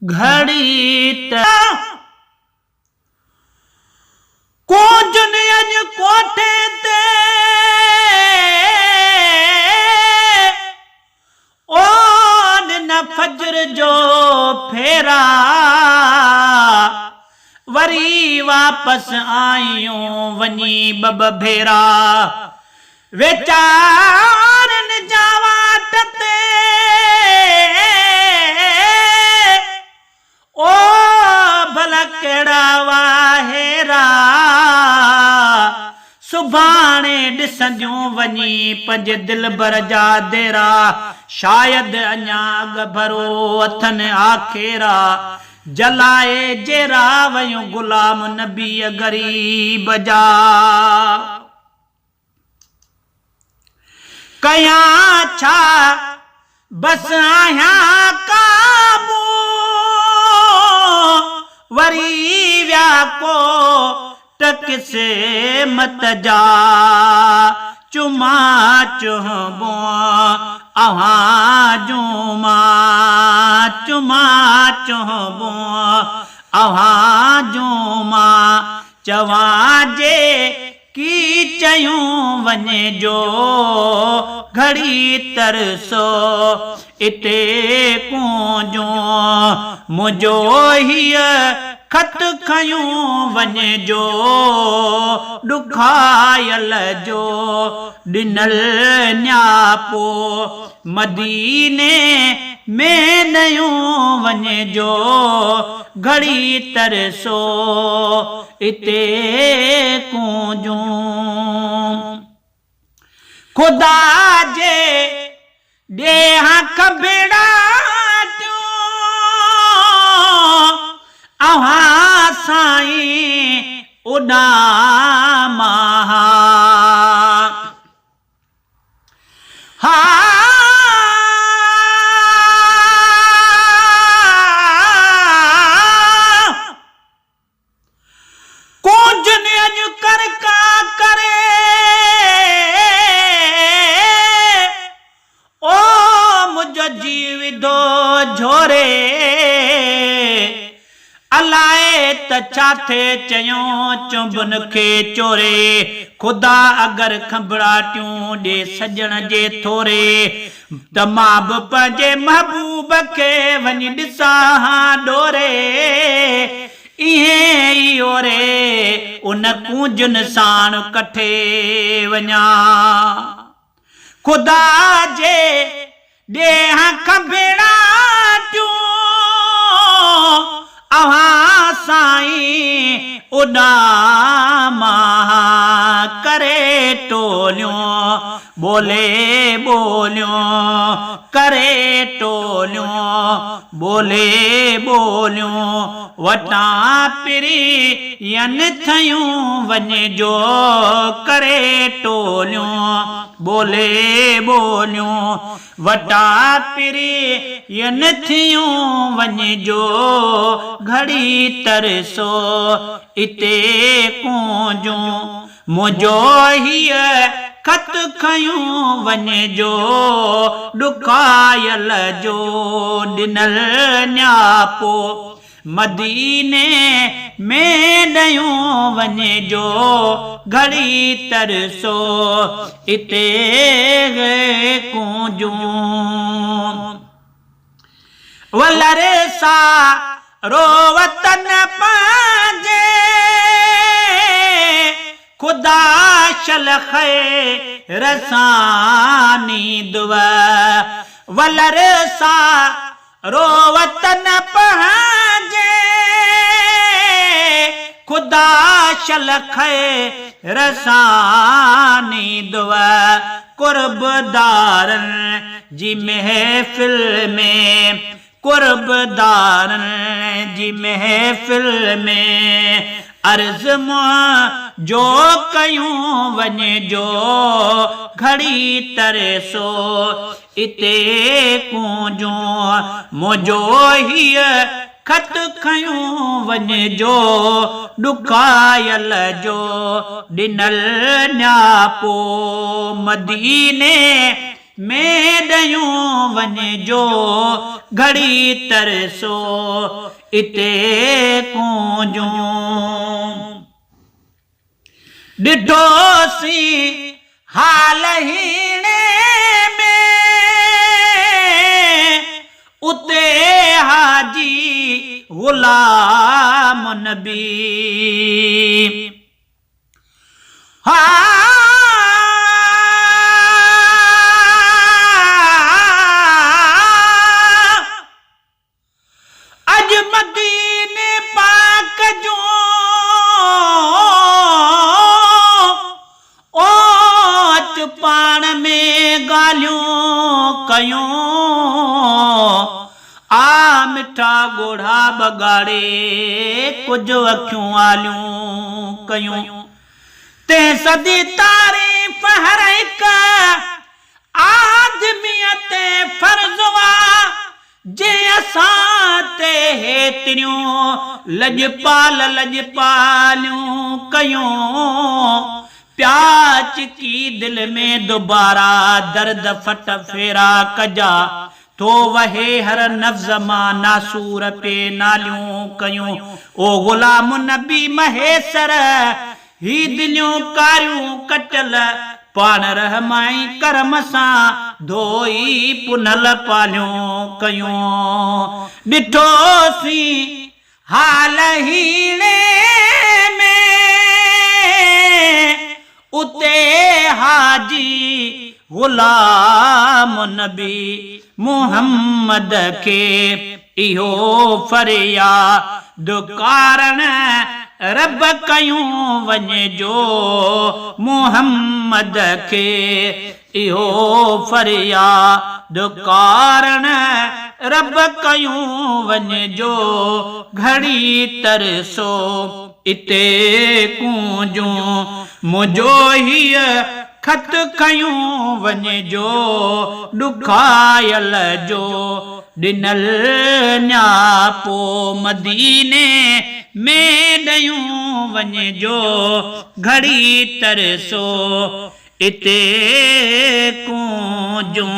घड़ी त कोजन अज कोठे ते ओन न फजर जो फेरा वरी वापस आयूं वनी बब भेरा वेचारन जावाट ते ओ भला केड़ा वाहेरा सुभाणे ॾिसंदियूं वञी पंहिंजे दिल भर जा देरा शायद अञा अॻ भरो अथनि आखेरा जलाए जेरा वयूं गुलाम नबी गरीब जा कया छा बस आहियां काबू वरी व्या को टक से मत जा चुमा चुहबो अहां जुमा चुमा चुहबो अहां जुमा चवा जे की चयूं वञे जो घड़ी तरसो इते कूंजो मुझो हीअ खत खयूं वञे जो ॾुखायल जो ॾिनल न्यापो मदीने में नयूं वञे जो घड़ी तरसो इते कूंजूं खुदा जे ॾेहां खबेड़ा अहां साईं उॾामा हा कुझ अॼु कर का करे ओ मुझो जीविदो झोरे अलाए त छा थे चयूं चुंबन खे चोरे खुदा अगर खंबड़ाटियूं ॾे सजण जे थोरे त मां बि पंहिंजे महबूब खे वञी ॾिसां डोरे इहे ई ओरे उन कूंजन साण कठे वञा खुदा जे ॾेहां खंबेड़ाटियूं अहां साईं उॾामा करे टोलियूं बोले बोलियूं करे टोलियूं बोले बोलियूं वटां पिरी यन थयूं वञे जो करे टोलियूं बोले बोलियूं वटा पिरी यन थियूं वञे जो घड़ी तरसो इते कूंजूं मुझो हीअ खत खयूं वञे जो ॾुखायल जो ॾिनल न्यापो मदीने में नयूं वञे जो घड़ी तरसो इते कूंजूं वलर सा रोवतन पांजे खुदा शलख रसानी दुआ वलर सा रोवतन पांजे खुदा शलख रसानी दुआ कुर्बदारन जी महफिल में कुर्बदारन जी महफिल में अर्ज जो कयूं वञे जो घड़ी तरसो इते कूंजूं मुझो हीअ खत खयूं वञे जो ॾुखायल जो ॾिनल न्यापो मदीने में ॾयूं वञिजो घड़ी तरसो इते कूंजूं ॾिठोसी हाल हीणे में उते हाजी गुलाम नबी अज मदीने पाक जो ओच पाण में गालियों कयूं आ मिठा गोढ़ा बगाड़े कुछ अखियों आलियूं कयूं ते सदी तारीफ हर एक आदमियत फर्जवा जे असां ते हेतिरियूं लजपालियूं कयूं प्याच की दिल में दोबारा दर्द फट फेरा कजा तो वहे हर नफ्ज़ मां नासूर पे नालियूं कयूं ओ गुलाम नबी महेसर ही दिलियों कारियूं कटल पान रहमाई करम सां धोई पुनल पालियों कयूं ॾिठोसी हाल हीणे में उते हाजी गुलाम नबी मुहम्मद के इहो फरियाद कारण रब कयूं वञिजो मुहम्मद के इहो फरियाद कारण रब कयूं वञिजो घड़ी तरसो इते कूंजूं मुंहिंजो हीअ खत खयूं वञिजो ॾुखायल जो ॾिनल न्यापो मदीने में ॾयूं वञिजो घड़ी तरसो इते कूंजूं।